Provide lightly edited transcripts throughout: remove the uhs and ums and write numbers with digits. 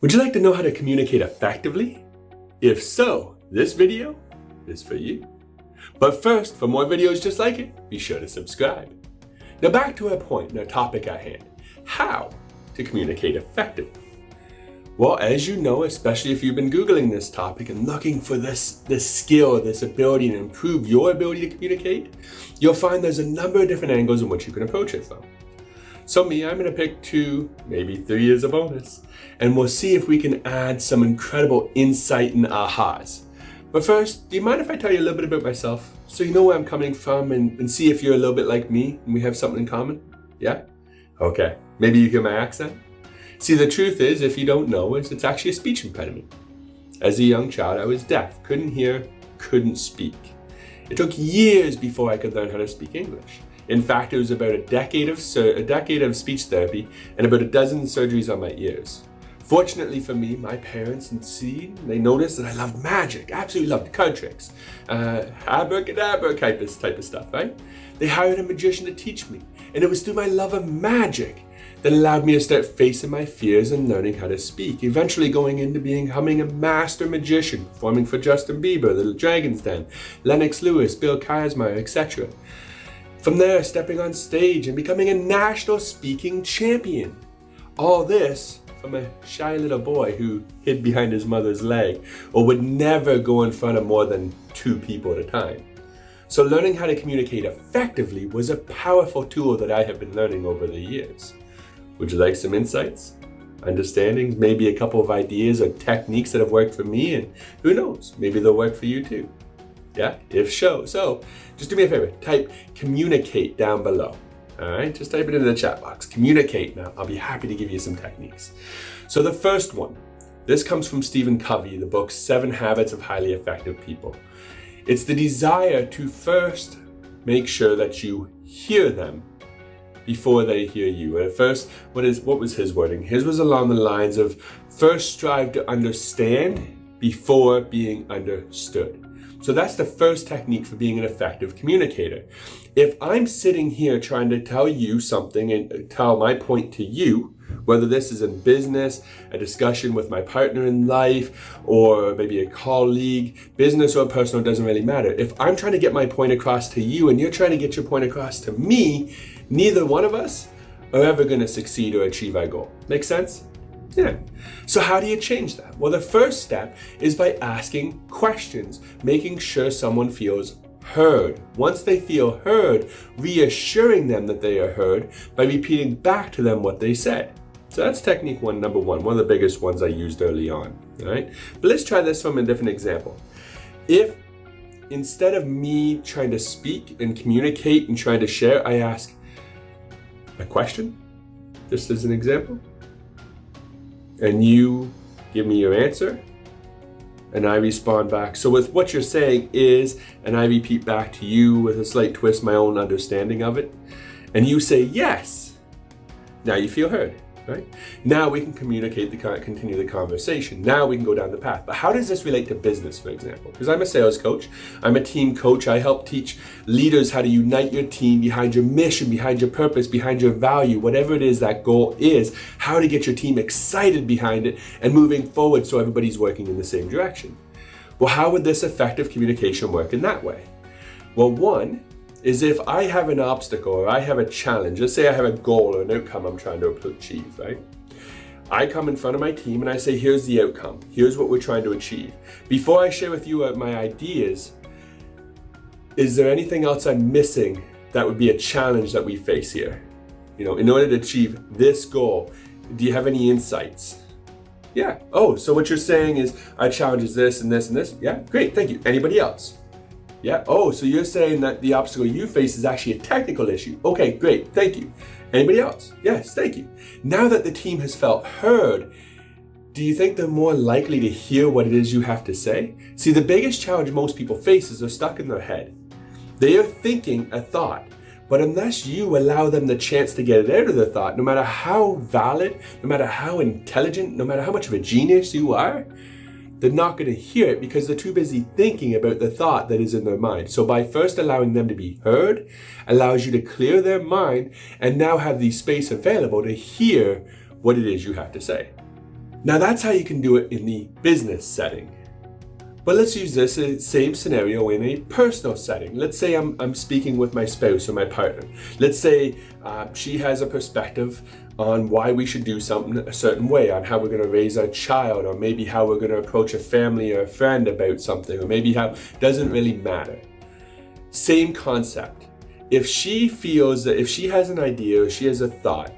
Would you like to know how to communicate effectively? If so, this video is for you. But first, for more videos just like it, be sure to subscribe. Now back to our point and our topic at hand, how to communicate effectively. Well, as you know, especially if you've been Googling this topic and looking for this skill, this ability to improve your ability to communicate, you'll find there's a number of different angles in which you can approach it from. So I'm gonna pick 2, maybe 3 as a bonus, and we'll see if we can add some incredible insight and ahas. But first, do you mind if I tell you a little bit about myself so you know where I'm coming from and see if you're a little bit like me and we have something in common? Yeah? Okay, maybe you hear my accent? See, the truth is, if you don't know, it's actually a speech impediment. As a young child, I was deaf, couldn't hear, couldn't speak. It took years before I could learn how to speak English. In fact, it was about a decade of speech therapy and about a dozen surgeries on my ears. Fortunately for me, my parents they noticed that I loved magic, absolutely loved card tricks, abracadabra type of stuff, right? They hired a magician to teach me, and it was through my love of magic that allowed me to start facing my fears and learning how to speak, eventually going into becoming a master magician, performing for Justin Bieber, The Dragon's Den, Lennox Lewis, Bill Kazmaier, etc. From there, stepping on stage and becoming a national speaking champion. All this from a shy little boy who hid behind his mother's leg or would never go in front of more than 2 people at a time. So learning how to communicate effectively was a powerful tool that I have been learning over the years. Would you like some insights, understandings, maybe a couple of ideas or techniques that have worked for me, and who knows, maybe they'll work for you too? Yeah, if so, just do me a favor, type communicate down below. All right, just type it into the chat box, communicate. Now, I'll be happy to give you some techniques. So the first one, this comes from Stephen Covey, the book 7 Habits of Highly Effective People. It's the desire to first make sure that you hear them before they hear you. And at first, what was his wording? His was along the lines of first strive to understand before being understood. So that's the first technique for being an effective communicator. If I'm sitting here trying to tell you something and tell my point to you, whether this is in business, a discussion with my partner in life, or maybe a colleague, business or personal, doesn't really matter. If I'm trying to get my point across to you and you're trying to get your point across to me, neither one of us are ever going to succeed or achieve our goal. Make sense? Yeah. So how do you change that? Well, the first step is by asking questions, making sure someone feels heard. Once they feel heard, reassuring them that they are heard by repeating back to them what they said. So that's technique number one of the biggest ones I used early on. All right. But let's try this from a different example. If instead of me trying to speak and communicate and trying to share, I ask a question, just as an example, and you give me your answer, and I respond back. So with what you're saying is, and I repeat back to you with a slight twist, my own understanding of it, and you say yes. Now you feel heard, right? Now we can continue the conversation. Now we can go down the path. But how does this relate to business, for example? Because I'm a sales coach, I'm a team coach. I help teach leaders how to unite your team behind your mission, behind your purpose, behind your value, whatever it is that goal is, how to get your team excited behind it and moving forward so everybody's working in the same direction. Well, how would this effective communication work in that way? Well, one is if I have an obstacle or I have a challenge, let's say I have a goal or an outcome I'm trying to achieve, right? I come in front of my team and I say, here's the outcome. Here's what we're trying to achieve. Before I share with you my ideas, is there anything else I'm missing that would be a challenge that we face here? You know, in order to achieve this goal, do you have any insights? Yeah. Oh, so what you're saying is our challenge is this and this and this. Yeah, great, thank you. Anybody else? Yeah. Oh, so you're saying that the obstacle you face is actually a technical issue. Okay, great. Thank you. Anybody else? Yes, thank you. Now that the team has felt heard, do you think they're more likely to hear what it is you have to say? See, the biggest challenge most people face is they're stuck in their head. They are thinking a thought, but unless you allow them the chance to get it out of the thought, no matter how valid, no matter how intelligent, no matter how much of a genius you are, they're not going to hear it because they're too busy thinking about the thought that is in their mind. So by first allowing them to be heard, allows you to clear their mind and now have the space available to hear what it is you have to say. Now that's how you can do it in the business setting. But let's use this same scenario in a personal setting. Let's say I'm speaking with my spouse or my partner. Let's say she has a perspective on why we should do something a certain way, on how we're going to raise our child, or maybe how we're going to approach a family or a friend about something, or maybe how, doesn't really matter. Same concept. If she feels that, if she has an idea or she has a thought,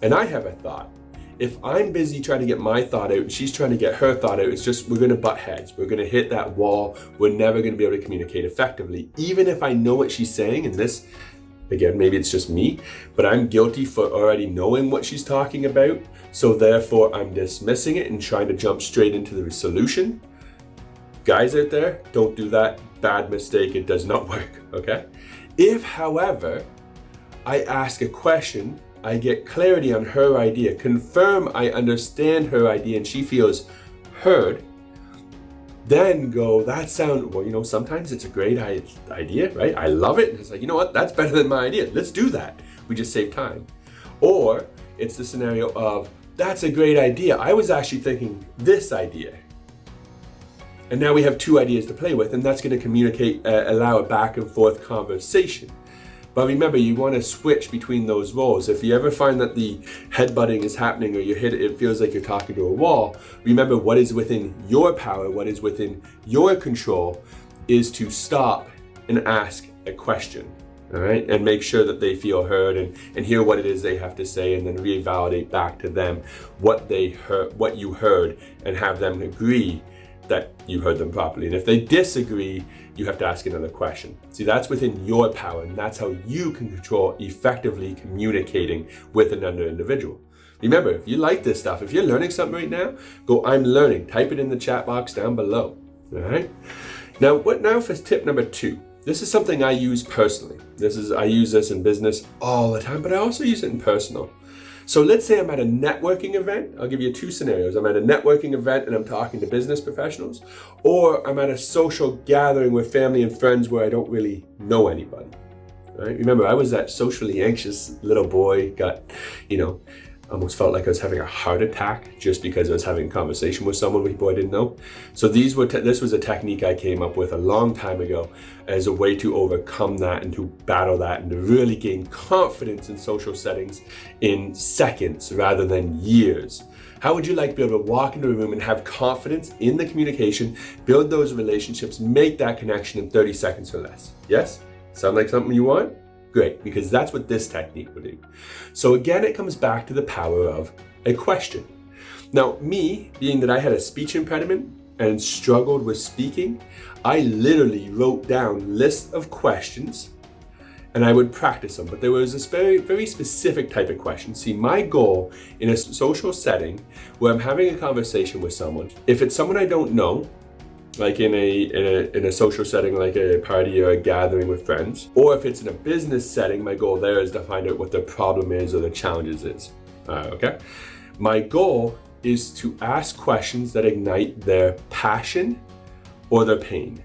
and I have a thought, if I'm busy trying to get my thought out and she's trying to get her thought out, it's just, we're going to butt heads. We're going to hit that wall. We're never going to be able to communicate effectively. Even if I know what she's saying, and this, again, maybe it's just me, but I'm guilty for already knowing what she's talking about. So therefore I'm dismissing it and trying to jump straight into the solution. Guys out there, don't do that. Bad mistake. It does not work. Okay. If, however, I ask a question, I get clarity on her idea, confirm I understand her idea and she feels heard, then go, that sound, well, you know, sometimes it's a great idea, right? I love it. And it's like, you know what? That's better than my idea. Let's do that. We just save time. Or it's the scenario of, that's a great idea. I was actually thinking this idea. And now we have two ideas to play with, and that's going to communicate, allow a back and forth conversation. But remember, you want to switch between those roles. If you ever find that the headbutting is happening or you hit it, it feels like you're talking to a wall, remember what is within your power, what is within your control is to stop and ask a question, all right? And make sure that they feel heard and hear what it is they have to say, and then revalidate back to them what they heard, what you heard, and have them agree that you heard them properly. And if they disagree, you have to ask another question. See, that's within your power, and that's how you can control effectively communicating with another individual. Remember, if you like this stuff, if you're learning something right now, go, I'm learning. Type it in the chat box down below. All right. Now, what now for tip number 2? This is something I use personally. I use this in business all the time, but I also use it in personal. So let's say I'm at a networking event. I'll give you 2 scenarios. I'm at a networking event and I'm talking to business professionals, or I'm at a social gathering with family and friends where I don't really know anybody. Right? Remember, I was that socially anxious little boy, got, almost felt like I was having a heart attack just because I was having a conversation with someone with people I didn't know. So this was a technique I came up with a long time ago as a way to overcome that and to battle that and to really gain confidence in social settings in seconds rather than years. How would you like to be able to walk into a room and have confidence in the communication, build those relationships, make that connection in 30 seconds or less? Yes? Sound like something you want? Great, because that's what this technique will do. So again, it comes back to the power of a question. Now, me, being that I had a speech impediment and struggled with speaking, I literally wrote down lists of questions and I would practice them. But there was this very, very specific type of question. See, my goal in a social setting where I'm having a conversation with someone, if it's someone I don't know, like in a social setting, like a party or a gathering with friends, or if it's in a business setting, my goal there is to find out what the problem is or the challenges is. Okay. My goal is to ask questions that ignite their passion or their pain.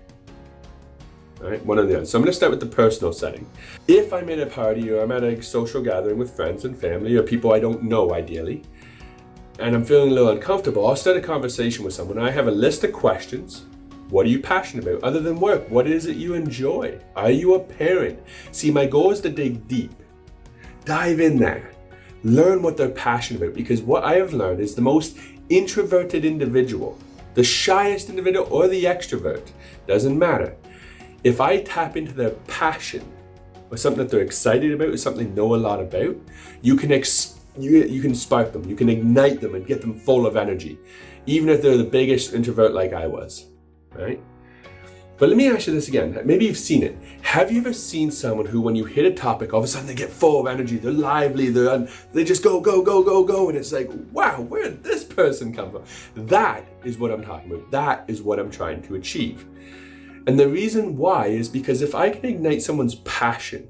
All right, one or the other. So I'm going to start with the personal setting. If I'm at a party or I'm at a social gathering with friends and family or people I don't know ideally, and I'm feeling a little uncomfortable, I'll start a conversation with someone. I have a list of questions. What are you passionate about? Other than work, what is it you enjoy? Are you a parent? See, my goal is to dig deep. Dive in there. Learn what they're passionate about, because what I have learned is the most introverted individual, the shyest individual or the extrovert, doesn't matter. If I tap into their passion or something that they're excited about or something they know a lot about, you can spark them, you can ignite them and get them full of energy, even if they're the biggest introvert like I was. Right? But let me ask you this again. Maybe you've seen it. Have you ever seen someone who, when you hit a topic, all of a sudden they get full of energy, they're lively, they just go, and it's like, wow, where did this person come from? That is what I'm talking about. That is what I'm trying to achieve. And the reason why is because if I can ignite someone's passion,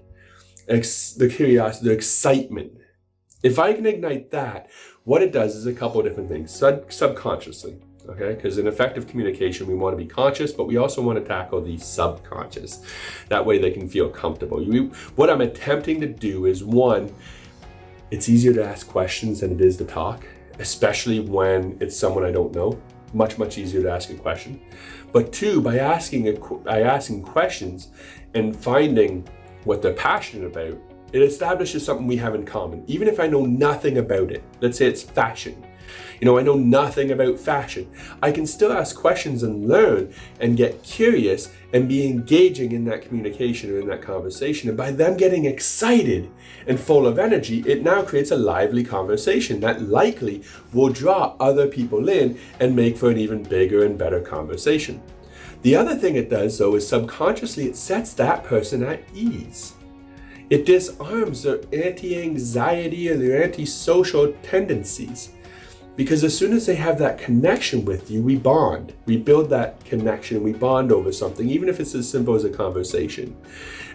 the curiosity, the excitement, if I can ignite that, what it does is a couple of different things, subconsciously. Okay, because in effective communication, we want to be conscious, but we also want to tackle the subconscious. That way they can feel comfortable. What I'm attempting to do is, one, it's easier to ask questions than it is to talk. especially when it's someone I don't know. Much easier to ask a question. But two, by asking questions and finding what they're passionate about, it establishes something we have in common. Even if I know nothing about it, let's say it's fashion. I know nothing about fashion. I can still ask questions and learn and get curious and be engaging in that communication or in that conversation. And by them getting excited and full of energy, it now creates a lively conversation that likely will draw other people in and make for an even bigger and better conversation. The other thing it does, though, is subconsciously it sets that person at ease. It disarms their anti-anxiety or their antisocial tendencies. Because as soon as they have that connection with you, we bond. We build that connection, we bond over something, even if it's as simple as a conversation.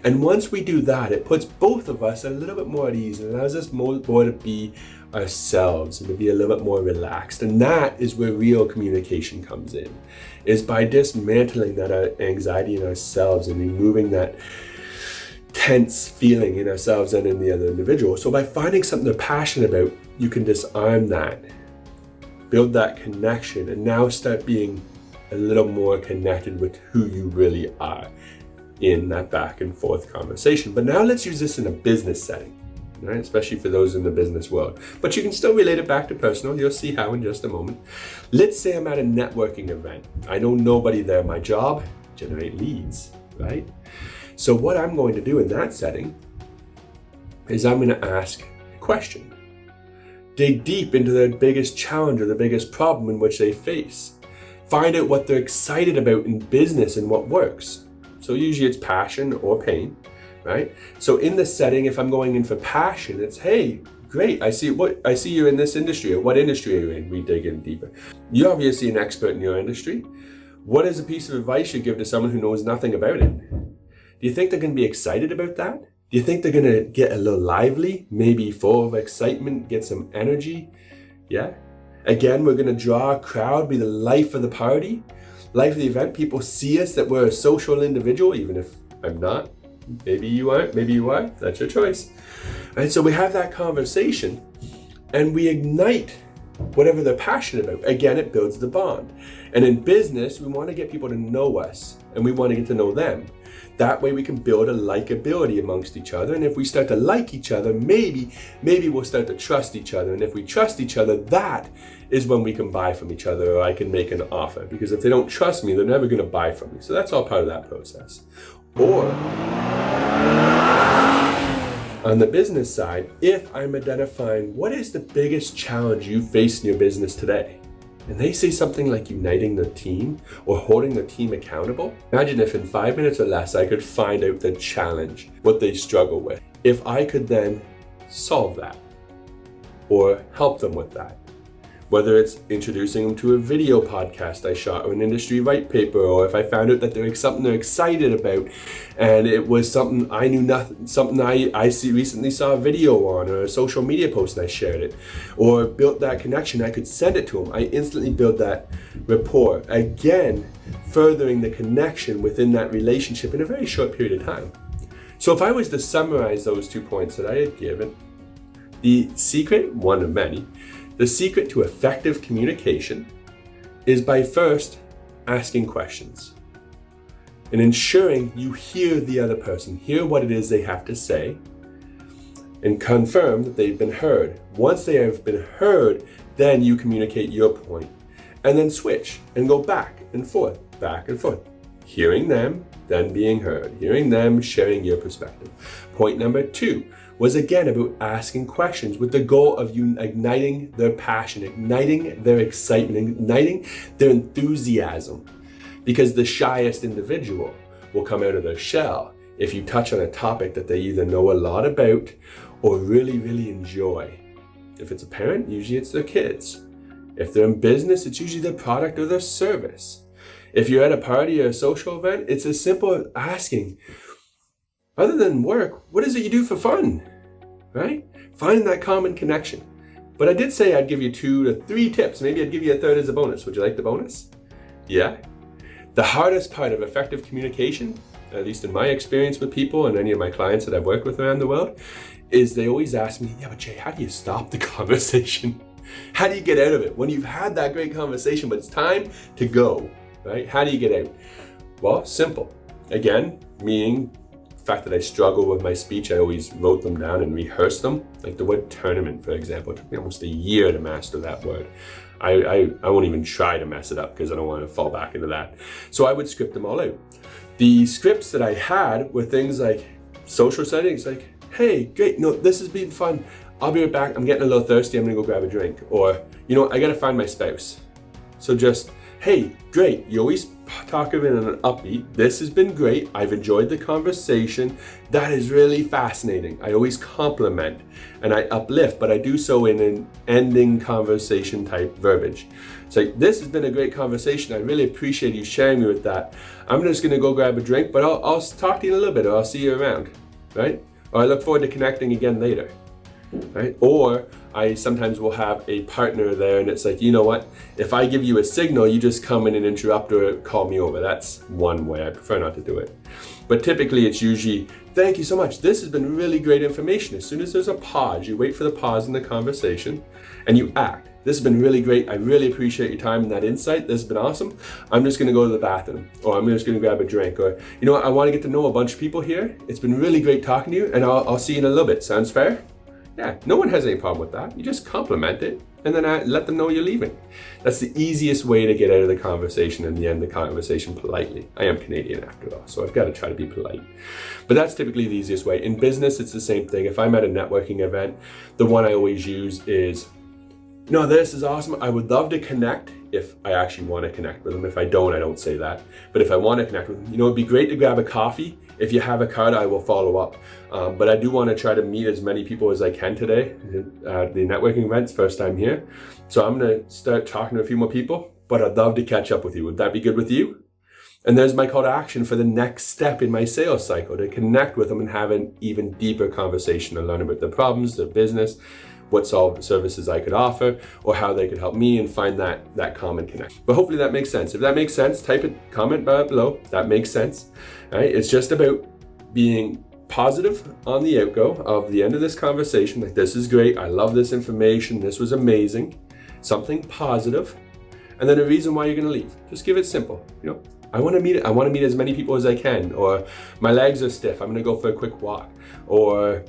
And once we do that, it puts both of us a little bit more at ease and allows us more to be ourselves and to be a little bit more relaxed. And that is where real communication comes in, is by dismantling that anxiety in ourselves and removing that tense feeling in ourselves and in the other individual. So by finding something they're passionate about, you can disarm that, build that connection, and now start being a little more connected with who you really are in that back and forth conversation. But now let's use this in a business setting, right? Especially for those in the business world. But you can still relate it back to personal. You'll see how in just a moment. Let's say I'm at a networking event. I know nobody there. My job, generate leads, right? So what I'm going to do in that setting is I'm going to ask a question. Dig deep into their biggest challenge or the biggest problem in which they face. Find out what they're excited about in business and what works. So usually it's passion or pain, right? So in this setting, if I'm going in for passion, it's, hey, great, I see you're in this industry. Or what industry are you in? We dig in deeper. You're obviously an expert in your industry. What is a piece of advice you give to someone who knows nothing about it? Do you think they're going to be excited about that? Do you think they're going to get a little lively, maybe full of excitement, get some energy? Yeah. Again, we're going to draw a crowd, be the life of the party, life of the event. People see us that we're a social individual, even if I'm not. Maybe you aren't, maybe you are. That's your choice. Right? So we have that conversation and we ignite whatever they're passionate about. Again, it builds the bond. And in business, we want to get people to know us and we want to get to know them. That way we can build a likability amongst each other. And if we start to like each other, maybe we'll start to trust each other. And if we trust each other, that is when we can buy from each other, or I can make an offer. Because if they don't trust me, they're never going to buy from me. So that's all part of that process. Or on the business side, if I'm identifying what is the biggest challenge you face in your business today, and they say something like uniting the team or holding the team accountable, imagine if in 5 minutes or less I could find out the challenge, what they struggle with. If I could then solve that or help them with that, whether it's introducing them to a video podcast I shot or an industry white paper, or if I found out that there's something they're excited about and it was something I knew nothing, something I recently saw a video on or a social media post and I shared it, or built that connection, I could send it to them. I instantly build that rapport. Again, furthering the connection within that relationship in a very short period of time. So if I was to summarize those 2 points that I had given, the secret, one of many, the secret to effective communication is by first asking questions and ensuring you hear the other person, hear what it is they have to say, and confirm that they've been heard. Once they have been heard, then you communicate your point, and then switch and go back and forth, hearing them, then being heard, hearing them, sharing your perspective. Point number 2 was again about asking questions with the goal of you igniting their passion, igniting their excitement, igniting their enthusiasm. Because the shyest individual will come out of their shell if you touch on a topic that they either know a lot about or really, really enjoy. If it's a parent, usually it's their kids. If they're in business, it's usually their product or their service. If you're at a party or a social event, it's as simple as asking, other than work, what is it you do for fun, right? Finding that common connection. But I did say I'd give you 2 to 3 tips. Maybe I'd give you a third as a bonus. Would you like the bonus? Yeah. The hardest part of effective communication, at least in my experience with people and any of my clients that I've worked with around the world, is they always ask me, yeah, but Jay, how do you stop the conversation? How do you get out of it? When you've had that great conversation, but it's time to go, right? How do you get out? Well, simple. Again, meaning the fact that I struggle with my speech, I always wrote them down and rehearsed them. Like the word tournament, for example, it took me almost a year to master that word. I won't even try to mess it up because I don't want to fall back into that. So I would script them all out. The scripts that I had were things like social settings, like, hey, great, no, this has been fun. I'll be right back. I'm getting a little thirsty. I'm gonna go grab a drink. Or, you know, I gotta find my spouse. So just, hey, great. You always talk of it in an upbeat. This has been great. I've enjoyed the conversation. That is really fascinating. I always compliment and I uplift, but I do so in an ending conversation type verbiage. It's like, this has been a great conversation. I really appreciate you sharing me with that. I'm just gonna go grab a drink, but I'll talk to you in a little bit, or I'll see you around, right? Or I look forward to connecting again later. Right? Or I sometimes will have a partner there and it's like, you know what? If I give you a signal, you just come in and interrupt or call me over. That's one way. I prefer not to do it. But typically it's usually, thank you so much. This has been really great information. As soon as there's a pause, you wait for the pause in the conversation and you act. This has been really great. I really appreciate your time and that insight. This has been awesome. I'm just gonna go to the bathroom, or I'm just gonna grab a drink, or you know what? I wanna get to know a bunch of people here. It's been really great talking to you and I'll see you in a little bit. Sounds fair? Yeah, no one has any problem with that. You just compliment it and then let them know you're leaving. That's the easiest way to get out of the conversation and end the conversation politely. I am Canadian after all, so I've got to try to be polite. But that's typically the easiest way. In business, it's the same thing. If I'm at a networking event, the one I always use is, no, this is awesome. I would love to connect if I actually want to connect with them. If I don't say that. But if I want to connect with them, you know, it'd be great to grab a coffee. If you have a card, I will follow up. But I do want to try to meet as many people as I can today at the networking events, first time here. So I'm going to start talking to a few more people, but I'd love to catch up with you. Would that be good with you? And there's my call to action for the next step in my sales cycle, to connect with them and have an even deeper conversation and learn about their problems, their business, what services I could offer, or how they could help me, and find that common connection. But hopefully that makes sense. If that makes sense, type it, comment below. That makes sense. All right? It's just about being positive on the outgo of the end of this conversation. Like, this is great. I love this information. This was amazing. Something positive, and then a reason why you're going to leave. Just give it simple. You know, I want to meet as many people as I can, or my legs are stiff. I'm going to go for a quick walk, or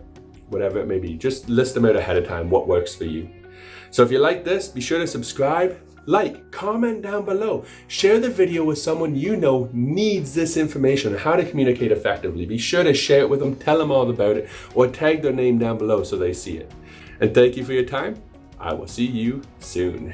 whatever it may be. Just list them out ahead of time, what works for you. So if you like this, be sure to subscribe, like, comment down below. Share the video with someone you know needs this information on how to communicate effectively. Be sure to share it with them, tell them all about it, or tag their name down below so they see it. And thank you for your time. I will see you soon.